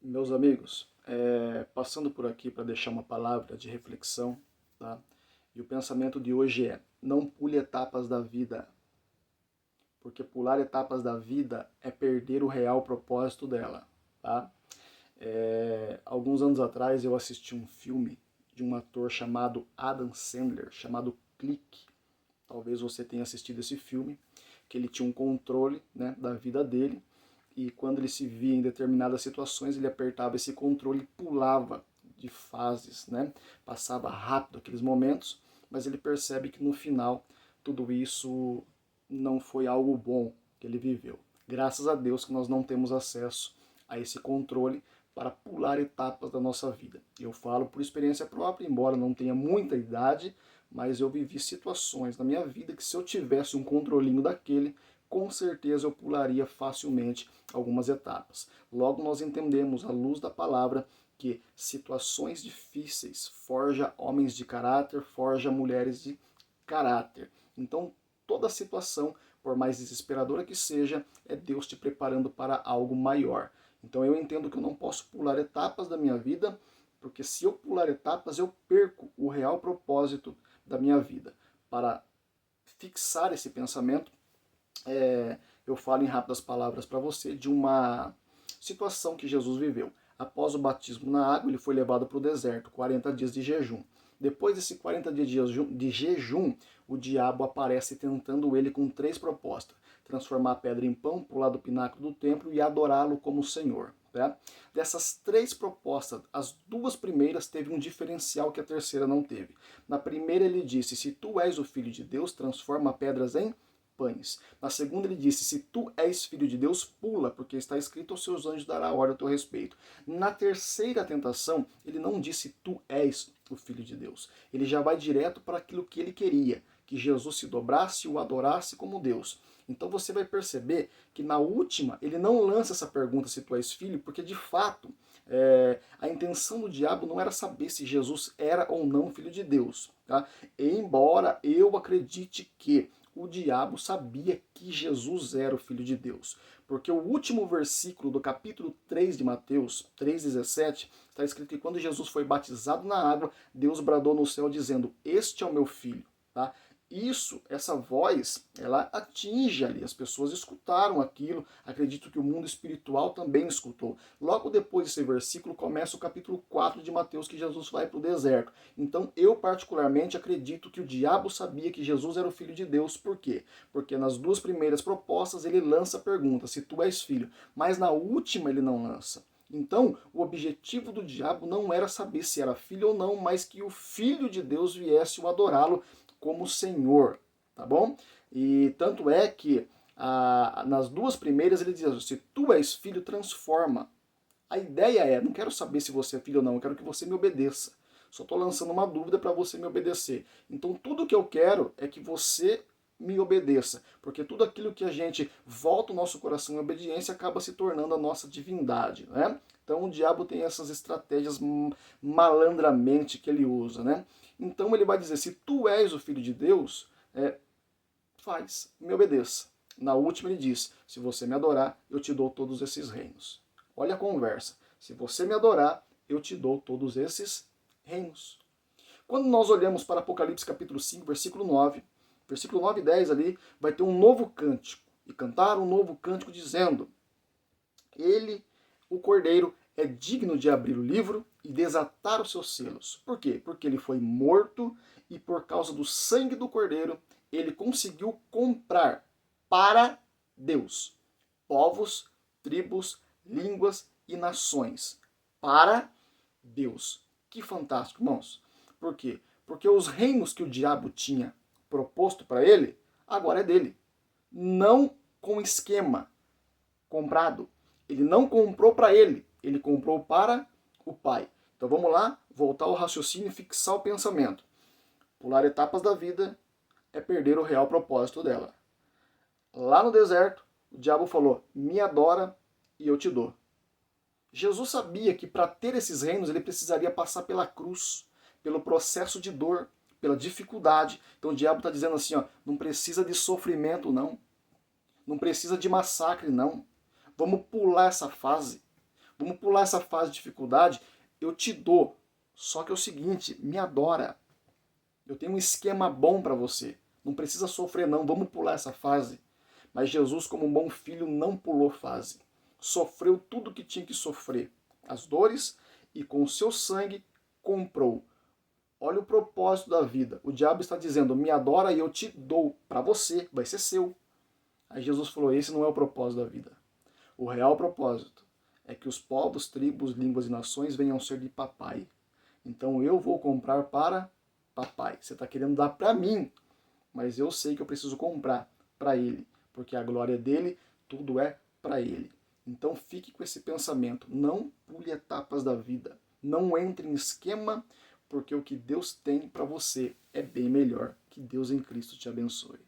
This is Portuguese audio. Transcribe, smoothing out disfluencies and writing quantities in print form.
Meus amigos, passando por aqui para deixar uma palavra de reflexão, tá? E o pensamento de hoje é: não pule etapas da vida, porque pular etapas da vida é perder o real propósito dela, tá? Alguns anos atrás eu assisti um filme de um ator chamado Adam Sandler, chamado Clique. Talvez você tenha assistido esse filme, que ele tinha um controle, né, da vida dele, e quando ele se via em determinadas situações, ele apertava esse controle e pulava de fases, né? Passava rápido aqueles momentos, mas ele percebe que no final tudo isso não foi algo bom que ele viveu. Graças a Deus que nós não temos acesso a esse controle para pular etapas da nossa vida. Eu falo por experiência própria, embora não tenha muita idade, mas eu vivi situações na minha vida que se eu tivesse um controlinho daquele, com certeza eu pularia facilmente algumas etapas. Logo nós entendemos, à luz da palavra, que situações difíceis forja homens de caráter, forja mulheres de caráter. Então, toda situação, por mais desesperadora que seja, é Deus te preparando para algo maior. Então eu entendo que eu não posso pular etapas da minha vida, porque se eu pular etapas, eu perco o real propósito da minha vida. Para fixar esse pensamento, eu falo em rápidas palavras para você de uma situação que Jesus viveu. Após o batismo na água, ele foi levado para o deserto, 40 dias de jejum. Depois desses 40 dias de jejum, o diabo aparece tentando ele com três propostas: transformar a pedra em pão, pular do pináculo do templo e adorá-lo como Senhor. Tá? Dessas três propostas, as duas primeiras teve um diferencial que a terceira não teve. Na primeira ele disse: se tu és o Filho de Deus, transforma pedras em pães. Na segunda ele disse: se tu és filho de Deus, pula, porque está escrito: aos seus anjos dará ordem a teu respeito. Na terceira tentação, ele não disse: tu és o filho de Deus. Ele já vai direto para aquilo que ele queria, que Jesus se dobrasse e o adorasse como Deus. Então você vai perceber que na última ele não lança essa pergunta se tu és filho, porque de fato a intenção do diabo não era saber se Jesus era ou não filho de Deus. Tá? Embora eu acredite que o diabo sabia que Jesus era o Filho de Deus. Porque o último versículo do capítulo 3 de Mateus, 3,17, está escrito que quando Jesus foi batizado na água, Deus bradou no céu dizendo: este é o meu filho. Tá? Essa voz, ela atinge ali, as pessoas escutaram aquilo, acredito que o mundo espiritual também escutou. Logo depois desse versículo começa o capítulo 4 de Mateus, que Jesus vai para o deserto. Então eu particularmente acredito que o diabo sabia que Jesus era o Filho de Deus. Por quê? Porque nas duas primeiras propostas ele lança a pergunta: se tu és filho, mas na última ele não lança. Então, o objetivo do diabo não era saber se era filho ou não, mas que o Filho de Deus viesse o adorá-lo como Senhor, tá bom? E tanto é que nas duas primeiras ele diz: se tu és filho, transforma. A ideia é: não quero saber se você é filho ou não, eu quero que você me obedeça. Só estou lançando uma dúvida para você me obedecer. Então tudo que eu quero é que você me obedeça, porque tudo aquilo que a gente volta o nosso coração em obediência acaba se tornando a nossa divindade, né? Então o diabo tem essas estratégias malandramente que ele usa, né? Então ele vai dizer: se tu és o filho de Deus, me obedeça. Na última ele diz: se você me adorar, eu te dou todos esses reinos. Olha a conversa. Se você me adorar, eu te dou todos esses reinos. Quando nós olhamos para Apocalipse capítulo 5, versículo 9 e 10 ali, vai ter um novo cântico. E cantaram um novo cântico dizendo: ele, o Cordeiro, é digno de abrir o livro e desatar os seus selos. Por quê? Porque ele foi morto e por causa do sangue do Cordeiro, ele conseguiu comprar para Deus povos, tribos, línguas e nações. Para Deus. Que fantástico, irmãos. Por quê? Porque os reinos que o diabo tinha proposto para ele, agora é dele. Não com esquema comprado. Ele não comprou para ele, ele comprou para o Pai. Então vamos lá, voltar ao raciocínio e fixar o pensamento. Pular etapas da vida é perder o real propósito dela. Lá no deserto, o diabo falou: me adora e eu te dou. Jesus sabia que para ter esses reinos ele precisaria passar pela cruz, pelo processo de dor, pela dificuldade. Então o diabo está dizendo assim: ó, não precisa de sofrimento, não. Não precisa de massacre, não. Vamos pular essa fase. Vamos pular essa fase de dificuldade, eu te dou. Só que é o seguinte, me adora. Eu tenho um esquema bom para você. Não precisa sofrer não, vamos pular essa fase. Mas Jesus, como um bom filho, não pulou fase. Sofreu tudo o que tinha que sofrer. As dores, e com o seu sangue comprou. Olha o propósito da vida. O diabo está dizendo, me adora e eu te dou. Para você, vai ser seu. Aí Jesus falou, esse não é o propósito da vida. O real propósito é que os povos, tribos, línguas e nações venham ser de papai. Então eu vou comprar para papai. Você está querendo dar para mim, mas eu sei que eu preciso comprar para ele, porque a glória dele, tudo é para ele. Então fique com esse pensamento, não pule etapas da vida, não entre em esquema, porque o que Deus tem para você é bem melhor. Que Deus em Cristo te abençoe.